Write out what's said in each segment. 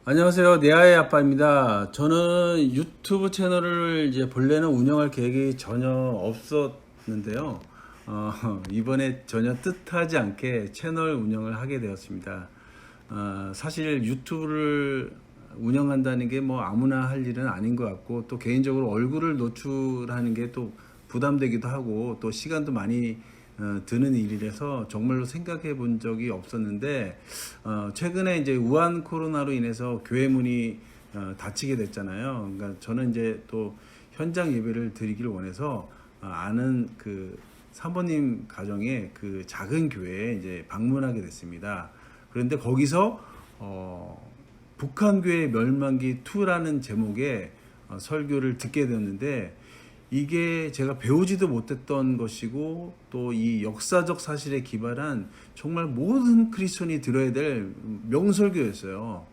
안녕하세요. 내아의 아빠입니다. 저는 유튜브 채널을 이제 본래는 운영할 계획이 전혀 없었는데요. 이번에 전혀 뜻하지 않게 채널 운영을 하게 되었습니다. 사실 유튜브를 운영한다는 게 뭐 아무나 할 일은 아닌 것 같고, 또 개인적으로 얼굴을 노출하는 게 또 부담되기도 하고, 또 시간도 많이 드는 일이라서 정말로 생각해 본 적이 없었는데, 최근에 이제 우한 코로나로 인해서 교회 문이 닫히게 됐잖아요. 그러니까 저는 이제 또 현장 예배를 드리기를 원해서 아는 그 사모님 가정의 그 작은 교회에 이제 방문하게 됐습니다. 그런데 거기서 북한교회 멸망기 2라는 제목의 설교를 듣게 되었는데, 이게 제가 배우지도 못했던 것이고 또 이 역사적 사실에 기반한 정말 모든 크리스천이 들어야 될 명설교였어요.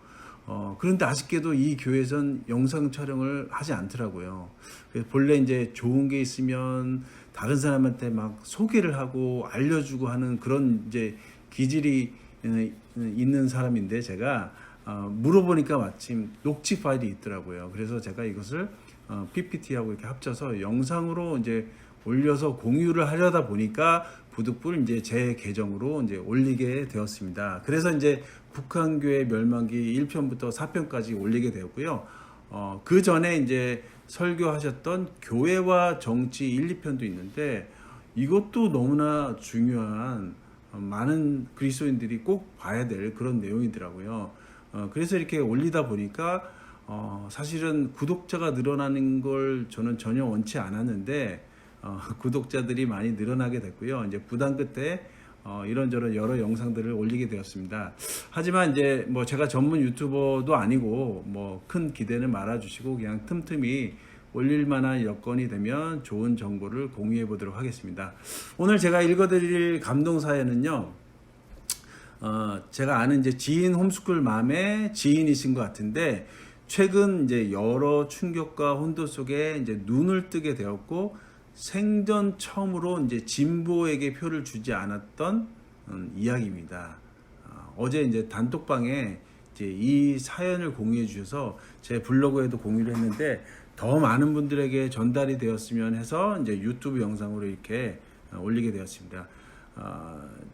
그런데 아쉽게도 이 교회에선 영상 촬영을 하지 않더라고요. 그래서 본래 이제 좋은 게 있으면 다른 사람한테 막 소개를 하고 알려주고 하는 그런 이제 기질이 있는 사람인데, 제가 물어보니까 마침 녹취 파일이 있더라고요. 그래서 제가 이것을 PPT하고 이렇게 합쳐서 영상으로 이제 올려서 공유를 하려다 보니까 부득불 이제 제 계정으로 이제 올리게 되었습니다. 그래서 이제 북한교회 멸망기 1편부터 4편까지 올리게 되었고요. 그 전에 이제 설교하셨던 교회와 정치 1, 2편도 있는데, 이것도 너무나 중요한 많은 그리스도인들이 꼭 봐야 될 그런 내용이더라고요. 그래서 이렇게 올리다 보니까 사실은 구독자가 늘어나는 걸 저는 전혀 원치 않았는데, 구독자들이 많이 늘어나게 됐고요. 이제 부담 끝에 이런저런 여러 영상들을 올리게 되었습니다. 하지만 이제 뭐 제가 전문 유튜버도 아니고 뭐 큰 기대는 말아주시고, 그냥 틈틈이 올릴 만한 여건이 되면 좋은 정보를 공유해 보도록 하겠습니다. 오늘 제가 읽어드릴 감동 사연은요, 제가 아는 이제 지인 홈스쿨 맘의 지인이신 것 같은데, 최근 이제 여러 충격과 혼돈 속에 이제 눈을 뜨게 되었고, 생전 처음으로 이제 진보에게 표를 주지 않았던 이야기입니다. 어제 이제 단톡방에 이제 이 사연을 공유해 주셔서 제 블로그에도 공유를 했는데, 더 많은 분들에게 전달이 되었으면 해서 이제 유튜브 영상으로 이렇게 올리게 되었습니다.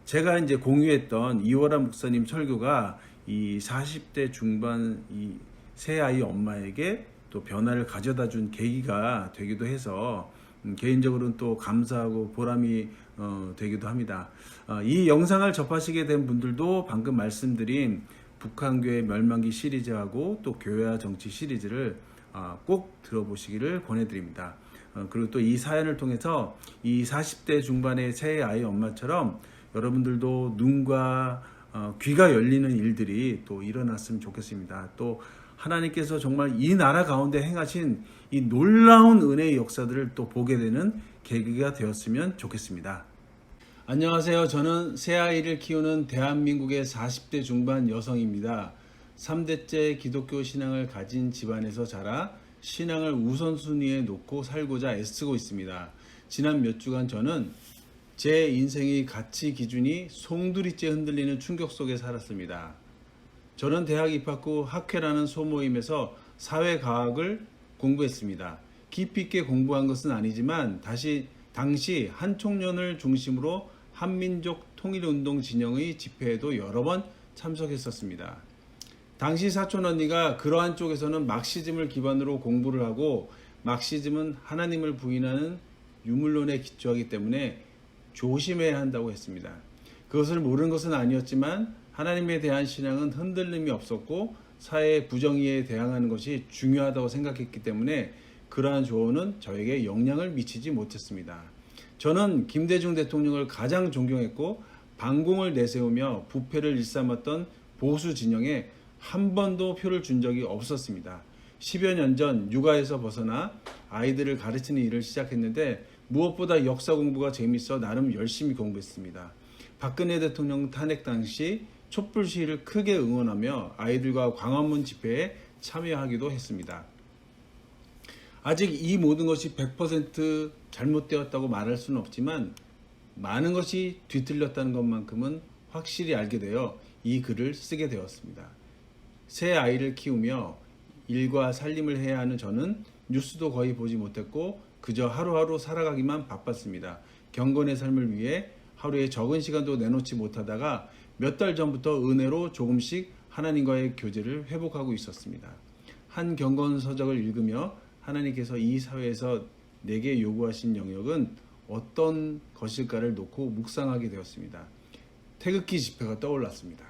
제가 이제 공유했던 이월아 목사님 설교가 이 40대 중반 이 새 아이 엄마에게 또 변화를 가져다 준 계기가 되기도 해서 개인적으로는 또 감사하고 보람이 되기도 합니다. 이 영상을 접하시게 된 분들도 방금 말씀드린 북한교회 멸망기 시리즈하고 또 교회와 정치 시리즈를 꼭 들어보시기를 권해드립니다. 그리고 또 이 사연을 통해서 이 40대 중반의 새 아이 엄마처럼 여러분들도 눈과 귀가 열리는 일들이 또 일어났으면 좋겠습니다. 또 하나님께서 정말 이 나라 가운데 행하신 이 놀라운 은혜의 역사들을 또 보게 되는 계기가 되었으면 좋겠습니다. 안녕하세요. 저는 새아이를 키우는 대한민국의 40대 중반 여성입니다. 3대째 기독교 신앙을 가진 집안에서 자라 신앙을 우선순위에 놓고 살고자 애쓰고 있습니다. 지난 몇 주간 저는 제 인생의 가치 기준이 송두리째 흔들리는 충격 속에 살았습니다. 저는 대학 입학 후 학회라는 소모임에서 사회과학을 공부했습니다. 깊이 있게 공부한 것은 아니지만 당시 한총련을 중심으로 한민족 통일운동 진영의 집회에도 여러 번 참석했었습니다. 당시 사촌 언니가 그러한 쪽에서는 막시즘을 기반으로 공부를 하고, 막시즘은 하나님을 부인하는 유물론에 기초하기 때문에 조심해야 한다고 했습니다. 그것을 모르는 것은 아니었지만 하나님에 대한 신앙은 흔들림이 없었고 사회의 부정의에 대항하는 것이 중요하다고 생각했기 때문에 그러한 조언은 저에게 영향을 미치지 못했습니다. 저는 김대중 대통령을 가장 존경했고 반공을 내세우며 부패를 일삼았던 보수 진영에 한 번도 표를 준 적이 없었습니다. 10여 년 전 육아에서 벗어나 아이들을 가르치는 일을 시작했는데, 무엇보다 역사 공부가 재밌어 나름 열심히 공부했습니다. 박근혜 대통령 탄핵 당시 촛불 시위를 크게 응원하며 아이들과 광화문 집회에 참여하기도 했습니다. 아직 이 모든 것이 100% 잘못되었다고 말할 수는 없지만, 많은 것이 뒤틀렸다는 것만큼은 확실히 알게 되어 이 글을 쓰게 되었습니다. 새 아이를 키우며 일과 살림을 해야 하는 저는 뉴스도 거의 보지 못했고 그저 하루하루 살아가기만 바빴습니다. 경건의 삶을 위해 하루에 적은 시간도 내놓지 못하다가 몇 달 전부터 은혜로 조금씩 하나님과의 교제를 회복하고 있었습니다. 한 경건 서적을 읽으며 하나님께서 이 사회에서 내게 요구하신 영역은 어떤 것일까를 놓고 묵상하게 되었습니다. 태극기 집회가 떠올랐습니다.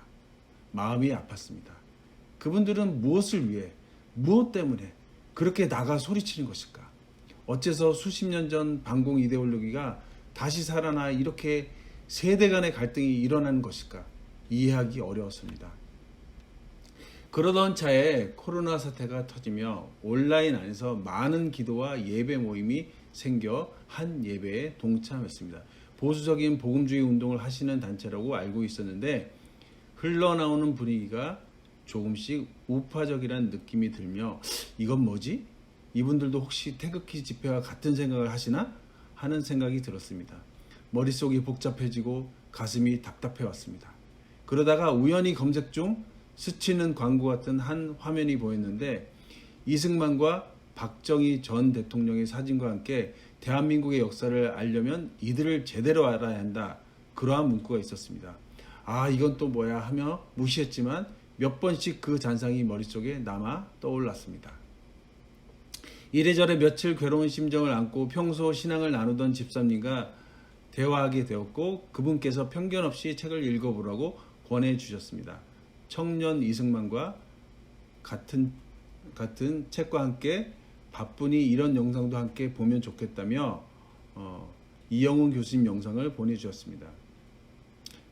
마음이 아팠습니다. 그분들은 무엇을 위해, 무엇 때문에 그렇게 나가 소리치는 것일까? 어째서 수십 년 전 반공 이데올로기가 다시 살아나 이렇게 세대 간의 갈등이 일어나는 것일까? 이해하기 어려웠습니다. 그러던 차에 코로나 사태가 터지며 온라인 안에서 많은 기도와 예배 모임이 생겨 한 예배에 동참했습니다. 보수적인 복음주의 운동을 하시는 단체라고 알고 있었는데 흘러나오는 분위기가 조금씩 우파적이라는 느낌이 들며 이건 뭐지? 이분들도 혹시 태극기 집회와 같은 생각을 하시나? 하는 생각이 들었습니다. 머릿속이 복잡해지고 가슴이 답답해 왔습니다. 그러다가 우연히 검색 중 스치는 광고 같은 한 화면이 보였는데 이승만과 박정희 전 대통령의 사진과 함께 대한민국의 역사를 알려면 이들을 제대로 알아야 한다. 그러한 문구가 있었습니다. 아, 이건 또 뭐야 하며 무시했지만 몇 번씩 그 잔상이 머릿속에 남아 떠올랐습니다. 이래저래 며칠 괴로운 심정을 안고 평소 신앙을 나누던 집사님과 대화하게 되었고 그분께서 편견 없이 책을 읽어보라고 권해주셨습니다. 청년 이승만과 같은 책과 함께 바쁘니 이런 영상도 함께 보면 좋겠다며 이영훈 교수님 영상을 보내주셨습니다.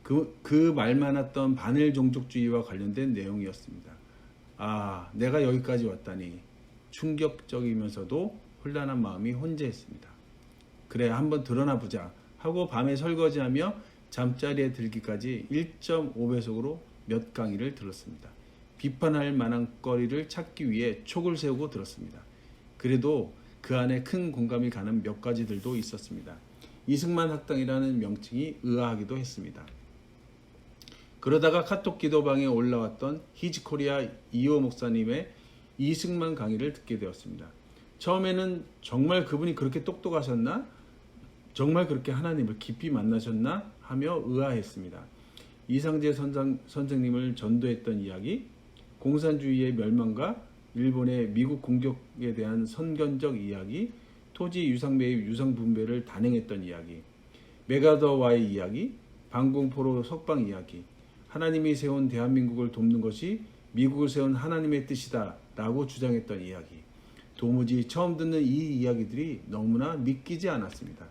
그 말 많았던 반일 종족주의와 관련된 내용이었습니다. 아, 내가 여기까지 왔다니 충격적이면서도 혼란한 마음이 혼재했습니다. 그래, 한번 드러나 보자 하고 밤에 설거지하며 잠자리에 들기까지 1.5배속으로 몇 강의를 들었습니다. 비판할 만한 거리를 찾기 위해 촉을 세우고 들었습니다. 그래도 그 안에 큰 공감이 가는 몇 가지들도 있었습니다. 이승만 학당이라는 명칭이 의아하기도 했습니다. 그러다가 카톡 기도방에 올라왔던 히지코리아 이호 목사님의 이승만 강의를 듣게 되었습니다. 처음에는 정말 그분이 그렇게 똑똑하셨나? 정말 그렇게 하나님을 깊이 만나셨나? 하며 의아했습니다. 이상재 선생님을 전도했던 이야기, 공산주의의 멸망과 일본의 미국 공격에 대한 선견적 이야기, 토지 유상 매입 유상 분배를 단행했던 이야기, 메가더와의 이야기, 방공포로 석방 이야기, 하나님이 세운 대한민국을 돕는 것이 미국을 세운 하나님의 뜻이다 라고 주장했던 이야기. 도무지 처음 듣는 이 이야기들이 너무나 믿기지 않았습니다.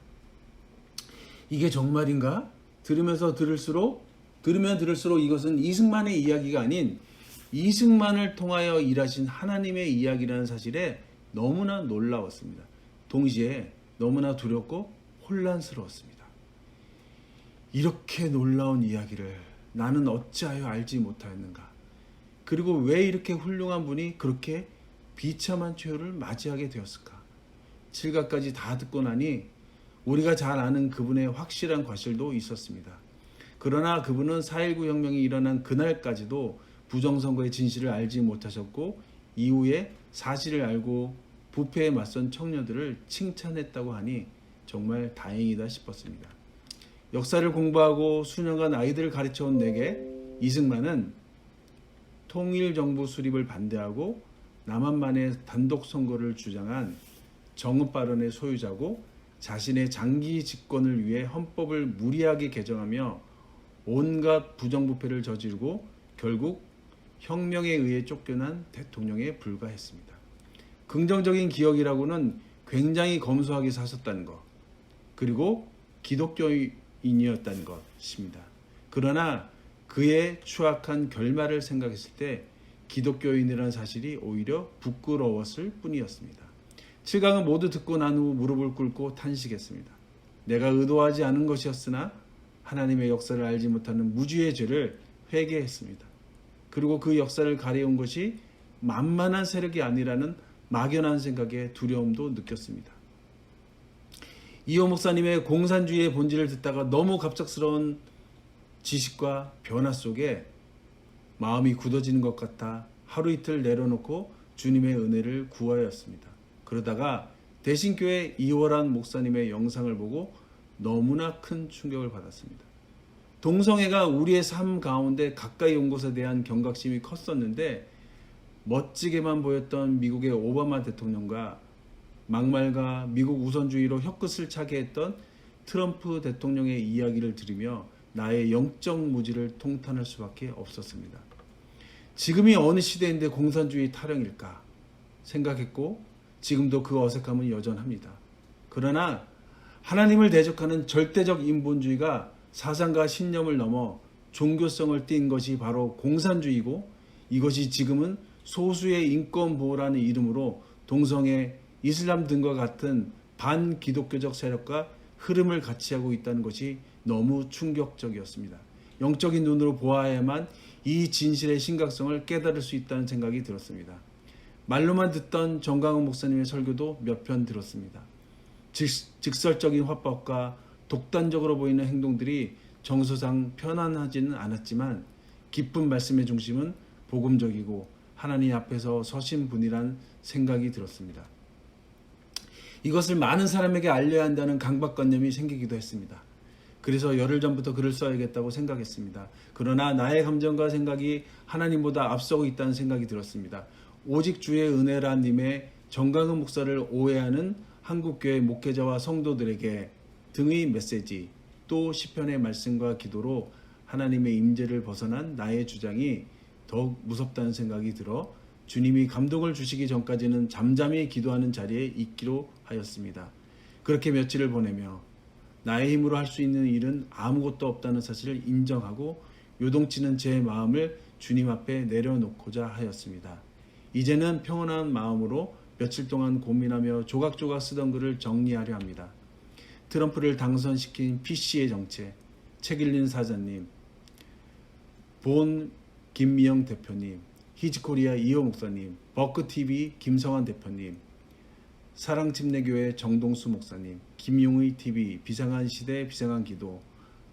이게 정말인가? 들으면 들을수록 이것은 이승만의 이야기가 아닌 이승만을 통하여 일하신 하나님의 이야기라는 사실에 너무나 놀라웠습니다. 동시에 너무나 두렵고 혼란스러웠습니다. 이렇게 놀라운 이야기를 나는 어찌하여 알지 못하였는가? 그리고 왜 이렇게 훌륭한 분이 그렇게 비참한 최후를 맞이하게 되었을까? 칠가까지 다 듣고 나니 우리가 잘 아는 그분의 확실한 과실도 있었습니다. 그러나 그분은 4.19 혁명이 일어난 그날까지도 부정선거의 진실을 알지 못하셨고 이후에 사실을 알고 부패에 맞선 청년들을 칭찬했다고 하니 정말 다행이다 싶었습니다. 역사를 공부하고 수년간 아이들을 가르쳐온 내게 이승만은 통일정부 수립을 반대하고 남한만의 단독 선거를 주장한 정읍발언의 소유자고 자신의 장기 집권을 위해 헌법을 무리하게 개정하며 온갖 부정부패를 저지르고 결국 혁명에 의해 쫓겨난 대통령에 불과했습니다. 긍정적인 기억이라고는 굉장히 검소하게 사셨다는 것, 그리고 기독교인이었다는 것입니다. 그러나 그의 추악한 결말을 생각했을 때 기독교인이라는 사실이 오히려 부끄러웠을 뿐이었습니다. 7강은 모두 듣고 난 후 무릎을 꿇고 탄식했습니다. 내가 의도하지 않은 것이었으나 하나님의 역사를 알지 못하는 무지의 죄를 회개했습니다. 그리고 그 역사를 가려온 것이 만만한 세력이 아니라는 막연한 생각에 두려움도 느꼈습니다. 이호 목사님의 공산주의의 본질을 듣다가 너무 갑작스러운 지식과 변화 속에 마음이 굳어지는 것 같아 하루 이틀 내려놓고 주님의 은혜를 구하였습니다. 그러다가 대신교회 이월한 목사님의 영상을 보고 너무나 큰 충격을 받았습니다. 동성애가 우리의 삶 가운데 가까이 온 것에 대한 경각심이 컸었는데 멋지게만 보였던 미국의 오바마 대통령과 막말과 미국 우선주의로 혀끝을 차게 했던 트럼프 대통령의 이야기를 들으며 나의 영적 무지를 통탄할 수밖에 없었습니다. 지금이 어느 시대인데 공산주의 타령일까 생각했고 지금도 그 어색함은 여전합니다. 그러나 하나님을 대적하는 절대적 인본주의가 사상과 신념을 넘어 종교성을 띈 것이 바로 공산주의고 이것이 지금은 소수의 인권보호라는 이름으로 동성애, 이슬람 등과 같은 반기독교적 세력과 흐름을 같이 하고 있다는 것이 너무 충격적이었습니다. 영적인 눈으로 보아야만 이 진실의 심각성을 깨달을 수 있다는 생각이 들었습니다. 말로만 듣던 정강훈 목사님의 설교도 몇 편 들었습니다. 직설적인 화법과 독단적으로 보이는 행동들이 정서상 편안하지는 않았지만 기쁜 말씀의 중심은 복음적이고 하나님 앞에서 서신 분이란 생각이 들었습니다. 이것을 많은 사람에게 알려야 한다는 강박관념이 생기기도 했습니다. 그래서 열흘 전부터 글을 써야겠다고 생각했습니다. 그러나 나의 감정과 생각이 하나님보다 앞서고 있다는 생각이 들었습니다. 오직 주의 은혜라 님의 정강훈 목사를 오해하는 한국교회 목회자와 성도들에게 등의 메시지 또 시편의 말씀과 기도로 하나님의 임재를 벗어난 나의 주장이 더욱 무섭다는 생각이 들어 주님이 감동을 주시기 전까지는 잠잠히 기도하는 자리에 있기로 하였습니다. 그렇게 며칠을 보내며 나의 힘으로 할 수 있는 일은 아무것도 없다는 사실을 인정하고 요동치는 제 마음을 주님 앞에 내려놓고자 하였습니다. 이제는 평온한 마음으로 며칠 동안 고민하며 조각조각 쓰던 글을 정리하려 합니다. 트럼프를 당선시킨 PC의 정체, 책 읽는 사자님, 본 김미영 대표님, 히즈코리아 이호 목사님, 버크TV 김성환 대표님, 사랑침례교회 정동수 목사님, 김용의 TV, 비상한 시대 비상한 기도,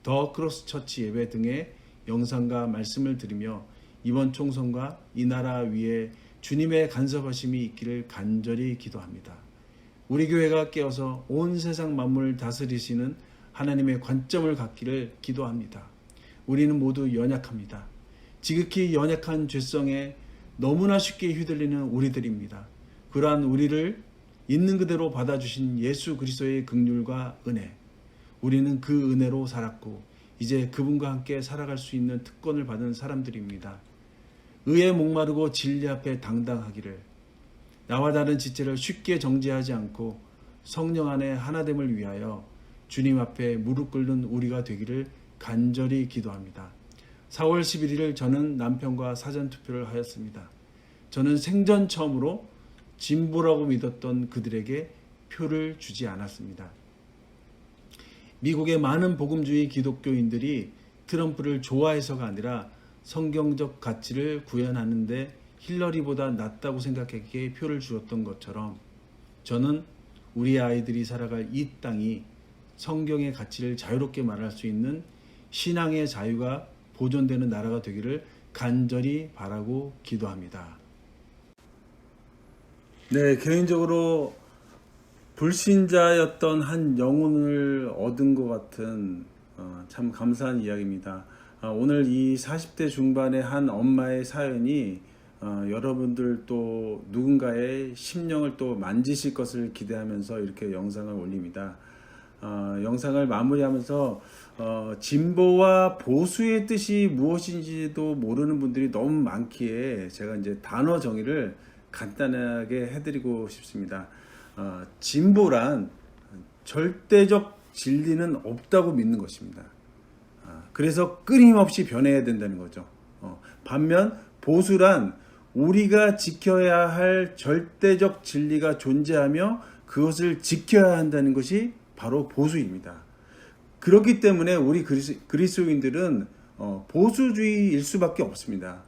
더 크로스처치 예배 등의 영상과 말씀을 들으며 이번 총선과 이 나라 위에 주님의 간섭하심이 있기를 간절히 기도합니다. 우리 교회가 깨어서 온 세상 만물을 다스리시는 하나님의 관점을 갖기를 기도합니다. 우리는 모두 연약합니다. 지극히 연약한 죄성에 너무나 쉽게 휘둘리는 우리들입니다. 그러한 우리를 있는 그대로 받아주신 예수 그리스도의 긍휼과 은혜, 우리는 그 은혜로 살았고 이제 그분과 함께 살아갈 수 있는 특권을 받은 사람들입니다. 의에 목마르고 진리 앞에 당당하기를, 나와 다른 지체를 쉽게 정죄하지 않고 성령 안에 하나됨을 위하여 주님 앞에 무릎 꿇는 우리가 되기를 간절히 기도합니다. 4월 11일 저는 남편과 사전투표를 하였습니다. 저는 생전 처음으로 진보라고 믿었던 그들에게 표를 주지 않았습니다. 미국의 많은 복음주의 기독교인들이 트럼프를 좋아해서가 아니라 성경적 가치를 구현하는데 힐러리보다 낫다고 생각했기에 표를 주었던 것처럼 저는 우리 아이들이 살아갈 이 땅이 성경의 가치를 자유롭게 말할 수 있는 신앙의 자유가 보존되는 나라가 되기를 간절히 바라고 기도합니다. 네, 개인적으로 불신자였던 한 영혼을 얻은 것 같은 참 감사한 이야기입니다. 오늘 이 40대 중반의 한 엄마의 사연이 여러분들 또 누군가의 심령을 또 만지실 것을 기대하면서 이렇게 영상을 올립니다. 영상을 마무리하면서 진보와 보수의 뜻이 무엇인지도 모르는 분들이 너무 많기에 제가 이제 단어 정의를 간단하게 해드리고 싶습니다. 진보란 절대적 진리는 없다고 믿는 것입니다. 그래서 끊임없이 변해야 된다는 거죠. 반면 보수란 우리가 지켜야 할 절대적 진리가 존재하며 그것을 지켜야 한다는 것이 바로 보수입니다. 그렇기 때문에 우리 그리스도인들은 보수주의일 수밖에 없습니다.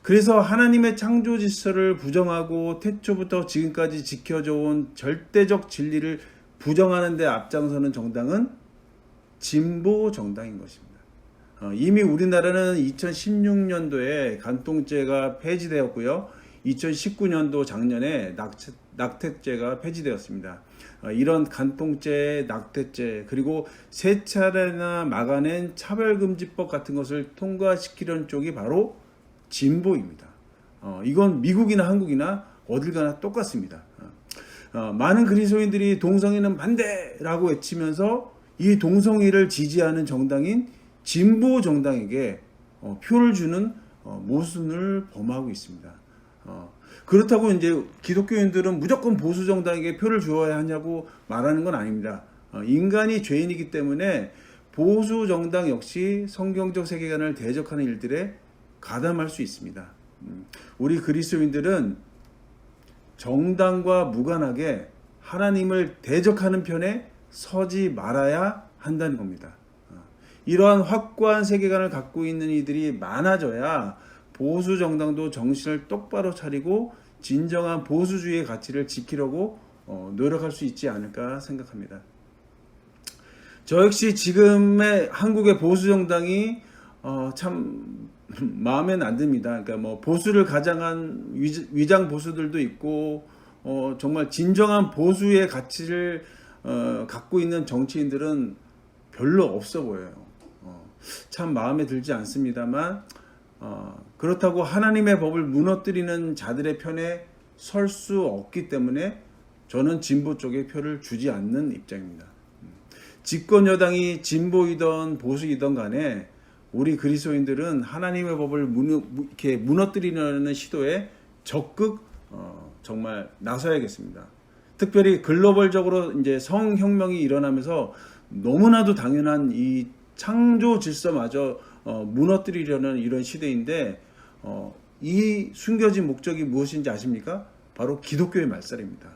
그래서 하나님의 창조 질서를 부정하고 태초부터 지금까지 지켜져 온 절대적 진리를 부정하는 데 앞장서는 정당은 진보 정당인 것입니다. 이미 우리나라는 2016년도에 간통죄가 폐지되었고요. 2019년도 작년에 낙태죄가 폐지되었습니다. 이런 간통죄, 낙태죄, 그리고 세 차례나 막아낸 차별금지법 같은 것을 통과시키려는 쪽이 바로 진보입니다. 이건 미국이나 한국이나 어딜 가나 똑같습니다. 많은 그리스도인들이 동성애는 반대라고 외치면서 이 동성애를 지지하는 정당인 진보 정당에게 표를 주는 모순을 범하고 있습니다. 그렇다고 이제 기독교인들은 무조건 보수 정당에게 표를 주어야 하냐고 말하는 건 아닙니다. 인간이 죄인이기 때문에 보수 정당 역시 성경적 세계관을 대적하는 일들에 가담할 수 있습니다. 우리 그리스도인들은 정당과 무관하게 하나님을 대적하는 편에 서지 말아야 한다는 겁니다. 이러한 확고한 세계관을 갖고 있는 이들이 많아져야 보수 정당도 정신을 똑바로 차리고 진정한 보수주의의 가치를 지키려고 노력할 수 있지 않을까 생각합니다. 저 역시 지금의 한국의 보수 정당이 참 마음에는 안 듭니다. 그러니까 뭐 보수를 가장한 위장 보수들도 있고 정말 진정한 보수의 가치를 갖고 있는 정치인들은 별로 없어 보여요. 참 마음에 들지 않습니다만 그렇다고 하나님의 법을 무너뜨리는 자들의 편에 설 수 없기 때문에 저는 진보 쪽에 표를 주지 않는 입장입니다. 집권 여당이 진보이던 보수이던 간에 우리 그리스도인들은 하나님의 법을 이렇게 무너뜨리려는 시도에 적극 정말 나서야겠습니다. 특별히 글로벌적으로 이제 성혁명이 일어나면서 너무나도 당연한 이 창조 질서마저 무너뜨리려는 이런 시대인데 이 숨겨진 목적이 무엇인지 아십니까? 바로 기독교의 말살입니다.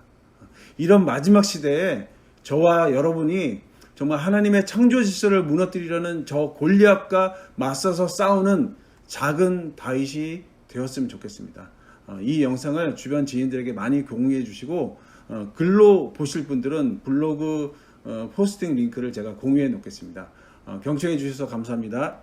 이런 마지막 시대에 저와 여러분이 정말 하나님의 창조 질서를 무너뜨리려는 저 골리앗과 맞서서 싸우는 작은 다윗이 되었으면 좋겠습니다. 이 영상을 주변 지인들에게 많이 공유해 주시고 글로 보실 분들은 블로그 포스팅 링크를 제가 공유해 놓겠습니다. 경청해 주셔서 감사합니다.